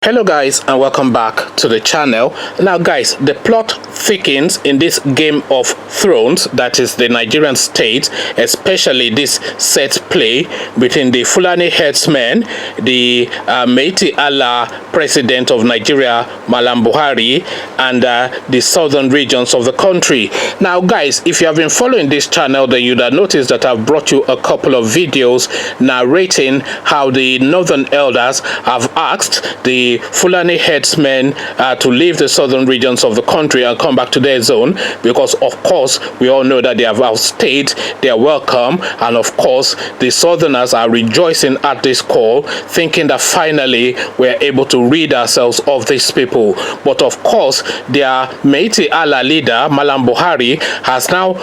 Hello guys, and welcome back to the channel. Now guys, the plot thickens in this Game of Thrones, that is the Nigerian state, especially this set play between the Fulani herdsmen, the Meiti Allah president of Nigeria, Malam Buhari, and the southern regions of the country. Now guys, if you have been following this channel, then you'd have noticed that I've brought you a couple of videos narrating how the northern elders have asked the Fulani herdsmen to leave the southern regions of the country and come back to their zone, because of course we all know that they have outstayed their welcome, and of course the southerners are rejoicing at this call, thinking that finally we're able to rid ourselves of these people. But of course their Meiti Allah leader Malam Buhari has now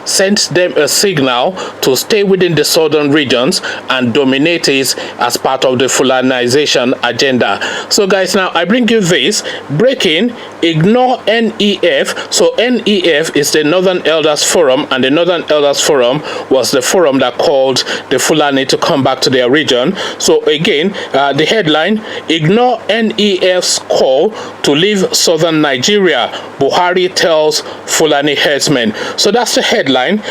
sent them a signal to stay within the southern regions and dominate it as part of the Fulanization agenda. So guys, now I bring you this breaking: ignore NEF. So NEF is the Northern Elders Forum, and the Northern Elders Forum was the forum that called the Fulani to come back to their region. So again, the headline: ignore NEF's call to leave southern Nigeria, Buhari tells Fulani herdsmen. So that's the headline.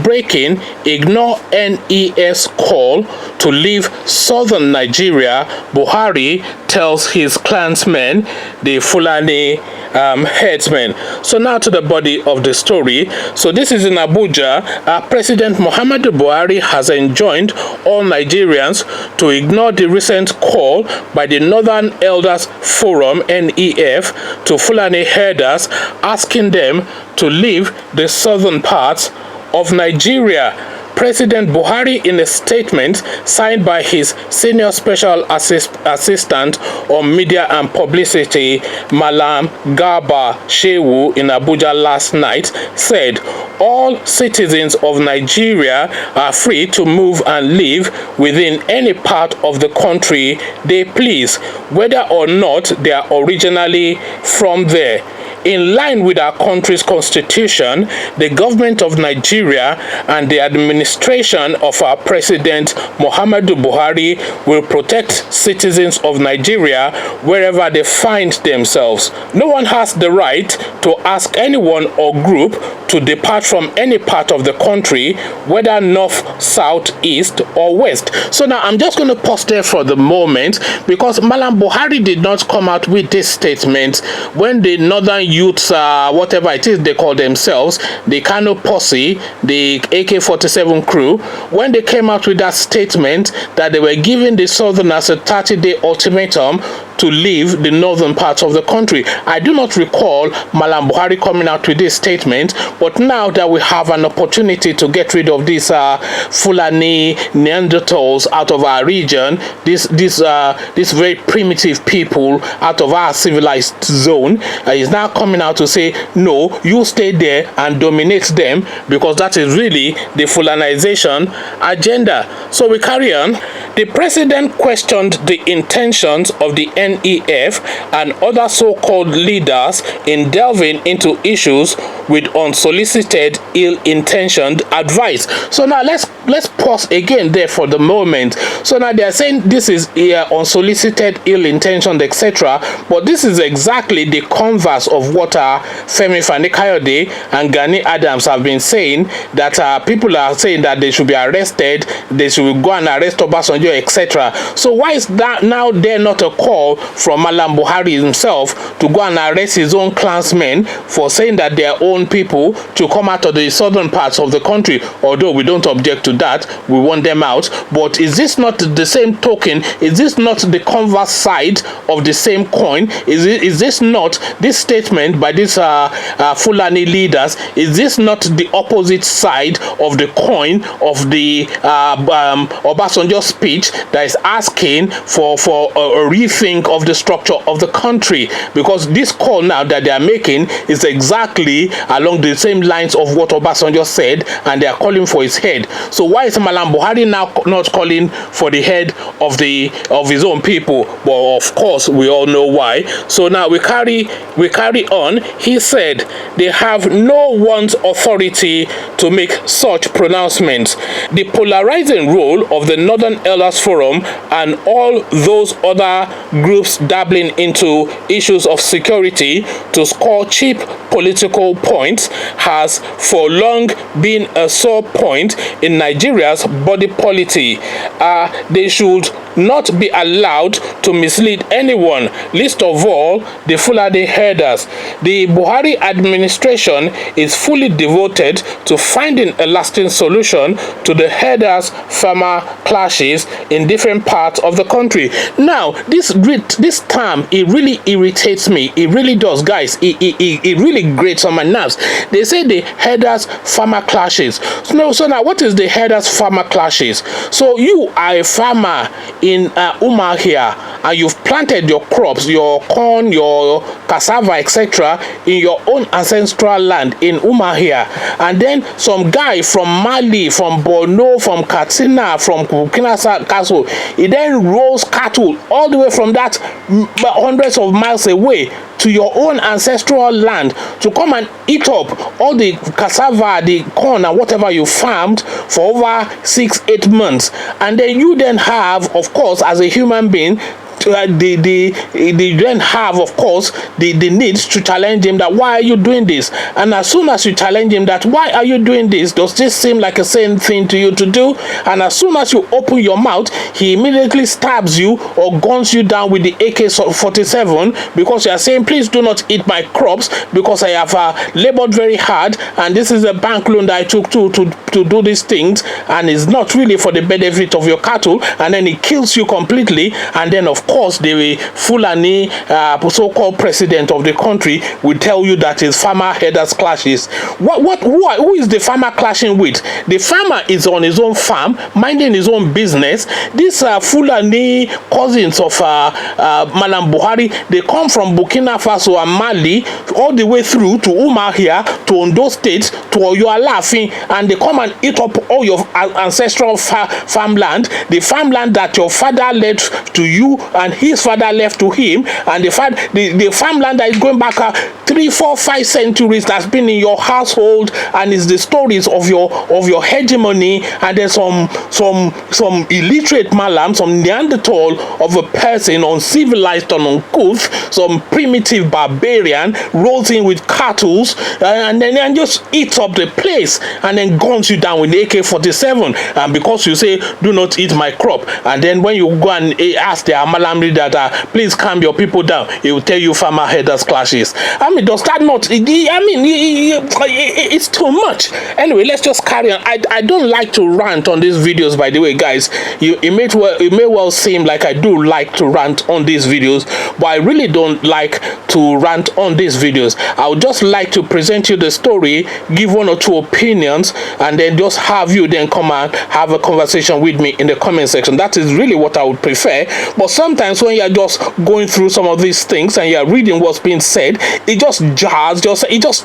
Breaking: ignore NEF's call to leave southern Nigeria, Buhari tells his clansmen, the Fulani herdsmen. So now to the body of the story. So this is in Abuja. President Muhammadu Buhari has enjoined all Nigerians to ignore the recent call by the Northern Elders Forum, NEF, to Fulani herders, asking them to leave the southern parts of Nigeria. President Buhari, in a statement signed by his senior special assistant on media and publicity, Malam Garba Shehu, in Abuja last night, said all citizens of Nigeria are free to move and live within any part of the country they please, whether or not they are originally from there. In line with our country's constitution, the government of Nigeria and the administration of our President Muhammadu Buhari will protect citizens of Nigeria wherever they find themselves. No one has the right to ask anyone or group to depart from any part of the country, whether north, south, east, or west. So now I'm just going to pause there for the moment, because Malam Buhari did not come out with this statement when the northern youths, whatever it is they call themselves, the Kano posse, the AK-47 crew, when they came out with that statement that they were giving the southerners a 30-day ultimatum to leave the northern parts of the country. I do not recall Malam Buhari coming out with this statement, but now that we have an opportunity to get rid of these Fulani Neanderthals out of our region, this very primitive people out of our civilized zone, is now coming out to say, no, you stay there and dominate them, because that is really the Fulanization agenda. So we carry on. The president questioned the intentions of the NEF and other so-called leaders in delving into issues with unsolicited, ill-intentioned advice. So now let's pause again there for the moment. So now they are saying this is unsolicited, ill-intentioned, etc. But this is exactly the converse of what Femi Fani-Kayode and Gani Adams have been saying, that people are saying that they should be arrested, they should go and arrest Obasanjo, etc. So why is that now there not a call from Malam Buhari himself to go and arrest his own clansmen for saying that their own people to come out of the southern parts of the country? Although we don't object to that, we want them out. But is this not the same token? Is this not the converse side of the same coin? Is this not this statement by these Fulani leaders? Is this not the opposite side of the coin of the Obasanjo speech that is asking for a rethink of the structure of the country? Because this call now that they are making is exactly along the same lines of what Obasanjo said, and they are calling for his head. So why is Malam Buhari now not calling for the head of his own people? Well, of course we all know why. So now we carry on. He said they have no one's authority to make such pronouncements. The polarizing role of the Northern Elders Forum and all those other groups groups dabbling into issues of security to score cheap political points has for long been a sore point in Nigeria's body policy. They should not be allowed to mislead anyone, least of all the Fulani herders. The Buhari administration is fully devoted to finding a lasting solution to the herders-farmer clashes in different parts of the country. Now, this term, it really irritates me. It really does, guys. It really grates on my nerves. They say the herders-farmer clashes. So now, what is the herders-farmer clashes? So you are a farmer in Umar here, and you've planted your crops, your corn, your cassava, etc., in your own ancestral land in Umar here, and then some guy from Mali, from Borno, from Katsina, from Burkina Faso, he then rolls cattle all the way from that hundreds of miles away to your own ancestral land to come and eat up all the cassava, the corn, and whatever you farmed for over 6-8 months. And then you then have, of course, as a human being, they then have, of course, the need to challenge him that why are you doing this? And as soon as you challenge him that why are you doing this, does this seem like a sane thing to you to do? And as soon as you open your mouth, he immediately stabs you or guns you down with the AK-47 because you are saying, please do not eat my crops because I have labored very hard, and this is a bank loan that I took to do these things, and it's not really for the benefit of your cattle. And then he kills you completely, and then of course the Fulani so-called president of the country will tell you that his farmer herders clashes. Who is the farmer clashing with? The farmer is on his own farm, minding his own business. These Fulani cousins of Madam Buhari, they come from Burkina Faso and Mali all the way through to Umar here, to Ondo State, to Oyo-Alafin, and they come and eat up all your ancestral farmland, the farmland that your father left to you and his father left to him, and the farmland that is going back 3, 4, 5 centuries that's been in your household, and is the stories of your hegemony. And there's some illiterate malam, some Neanderthal of a person, uncivilized and uncouth, some primitive barbarian rolls in with cattle and then just eats up the place and then guns you down with AK-47, and because you say do not eat my crop, and then when you go and ask the Amalam leader that please calm your people down, he will tell you farmer herders clashes. I mean, does that not, it's too much. Anyway, let's just carry on. I don't like to rant on these videos, by the way, guys. It may well seem like I do like to rant on these videos, but I really don't like to rant on these videos. I would just like to present you the story, give 1 or 2 opinions, and then just have you then come and have a conversation with me in the comment section. That is really what I would prefer. But sometimes when you're just going through some of these things and you're reading what's being said, it just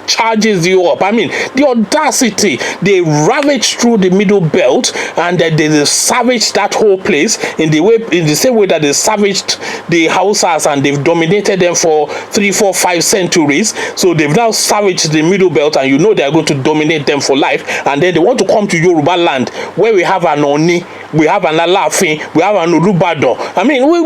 charges you up. I mean, the audacity, they ravage through the middle belt, and they savage that whole place in the same way that they savaged the Hausas and they've dominated them for 3, 4, 5 centuries. So they've now savaged the middle belt, and you know they're going to dominate them for life. And then they want to come to Yoruba land where we have an Oni, we have an Alafin, we have an Olubado. I mean, we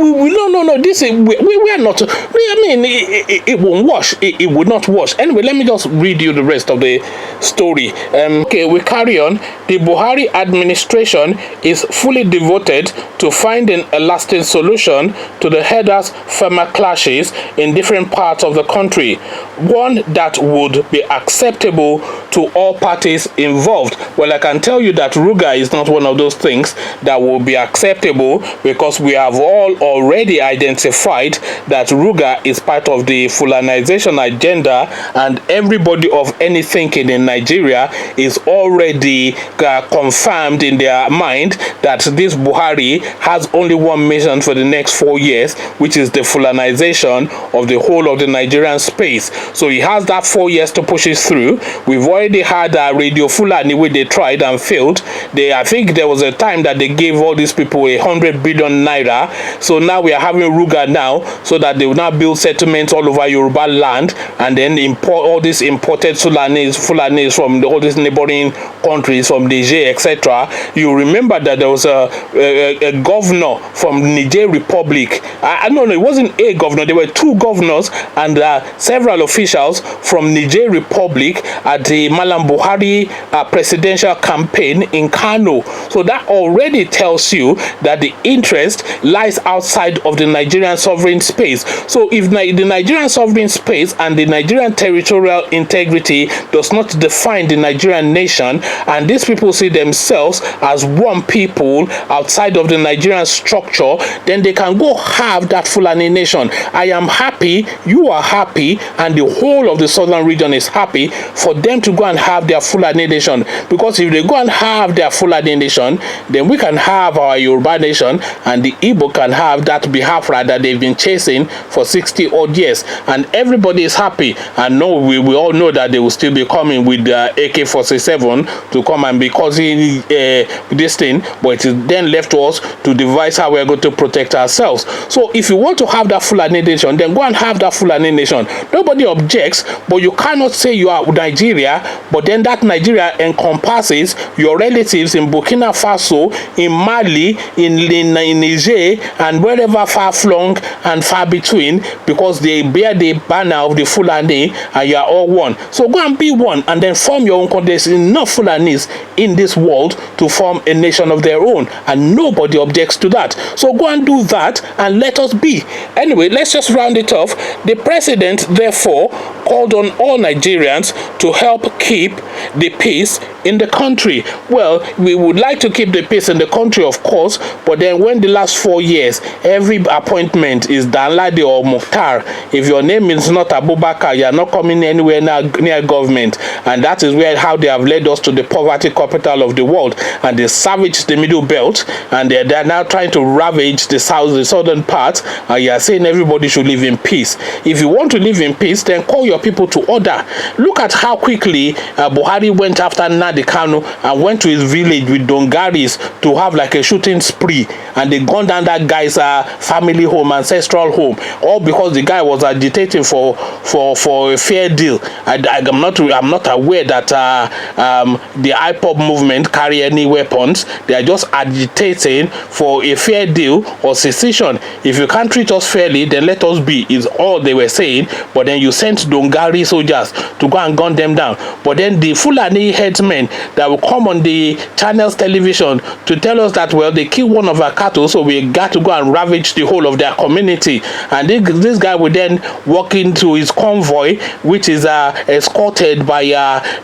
no, this is, we are not, I mean, it won't wash, it would not wash. Anyway, let me just read you the rest of the story. Okay, we carry on. The Buhari administration is fully devoted to finding a lasting solution to the herders-farmer clashes in different parts of the country, one that would be acceptable to all parties involved. Well, I can tell you that Ruga is not one of those things that will be acceptable, because we have all already identified that Ruga is part of the Fulanization agenda, and everybody of any thinking in Nigeria is already confirmed in their mind that this Buhari has only one mission for the next 4 years, which is the Fulanization of the whole of the Nigerian space. So he has that 4 years to push it through. We've already had Radio Fulani, where they tried and failed. I think there was a time that that they gave all these people 100 billion naira. So now we are having Ruga now, so that they will now build settlements all over Yoruba land, and then import all these imported Fulanis from all these neighboring countries, from Niger, etc. You remember that there was a governor from Niger Republic. I don't know, it wasn't a governor, there were two governors and several officials from Niger Republic at the Malam Buhari presidential campaign in Kano. So that already tells you that the interest lies outside of the Nigerian sovereign space. So if the Nigerian sovereign space and the Nigerian territorial integrity does not define the Nigerian nation, and these people see themselves as one people outside of the Nigerian structure, then they can go have that Fulani nation. I am happy, you are happy, and the whole of the southern region is happy for them to go and have their Fulani nation. Because if they go and have their Fulani nation, then we can have our Yoruba nation, and the Igbo can have that Biafra that they've been chasing for 60 odd years, and everybody is happy. And no, we all know that they will still be coming with the AK-47 to come and be causing this thing, but it is then left to us to devise how we're going to protect ourselves. So if you want to have that Fulani nation, then go and have that Fulani nation. Nobody objects, but you cannot say you are Nigeria, but then that Nigeria encompasses your relatives in Burkina Faso, in Mali, in Niger, and wherever far flung and far between, because they bear the banner of the Fulani, and you are all one. So go and be one, and then form your own country. There's enough Fulanis in this world to form a nation of their own, and nobody objects to that. So go and do that, and let us be. Anyway, let's just round it off. The president, therefore, called on all Nigerians to help keep the peace in the country. Well, we would like to keep the peace in the country, of course, but then when the last 4 years, every appointment is Danladi or Mukhtar, if your name is not Abubakar, you are not coming anywhere near government. And that is how they have led us to the poverty capital of the world, and they savaged the middle belt, and they're now trying to ravage the southern part, and you are saying everybody should live in peace. If you want to live in peace, then call your people to order. Look at how quickly Buhari went after Nnamdi Kanu and went to his village with Dongaris to have like a shooting spree, and they gunned down that guy's family home, ancestral home, all because the guy was agitating for a fair deal. I'm not aware that the IPOB movement carry any weapons. They are just agitating for a fair deal or secession. If you can't treat us fairly, then let us be, is all they were saying. But then you sent Dongari soldiers to go and gun them down. But then the Fulani headsmen that will come on the channels television to tell us that, well, they killed one of our cattle, so we got to go and ravage the whole of their community. And this guy will then walk into his convoy, which is escorted by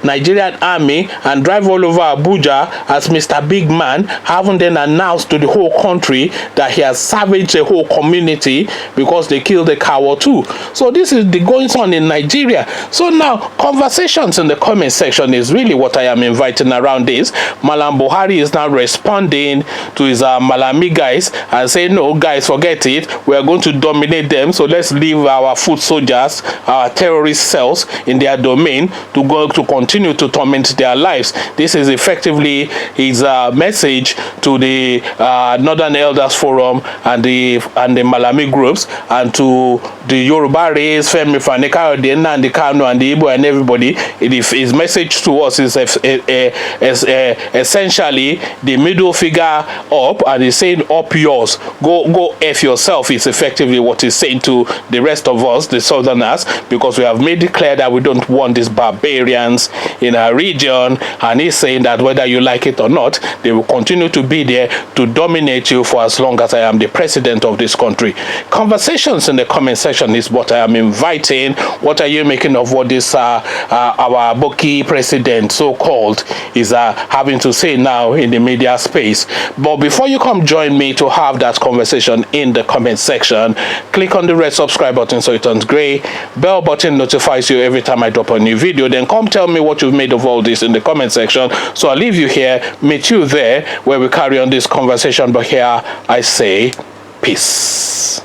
Nigerian army, and drive all over Abuja as Mr. Big Man, having then announced to the whole country that he has savaged the whole community because they killed a cow or two. So this is the goings on in Nigeria. So now conversations in the comment section is really what I am inviting around this. Malam Buhari is now responding to his Malami guys and saying, no guys, forget it, we are going to dominate them, so let's leave our foot soldiers, our terrorist cells in their domain to continue to torment their lives. This is effectively his message to the Northern Elders Forum and the Malami groups, and to the Yoruba race, Femi Faneka, the Nnamdi Kanu, and the Igbo and everybody. His message to us is essentially the middle figure up, and he's saying up yours, go F yourself, is effectively what he's saying to the rest of us, the Southerners, because we have made it clear that we don't want these barbarians in our region, and he's saying that whether you like it or not, they will continue to be there to dominate you for as long as I am the president of this country. Conversations in the comment section is what I am inviting. What are you making of what this our Boki president, so-called, is having to say now in the media space? But before you come join me to have that conversation in the comment section, click on the red subscribe button so it turns gray. Bell button notifies you every time I drop a new video. Then come tell me what you've made of all this in the comment section. So I'll leave you here, meet you there where we carry on this conversation. But here I say peace.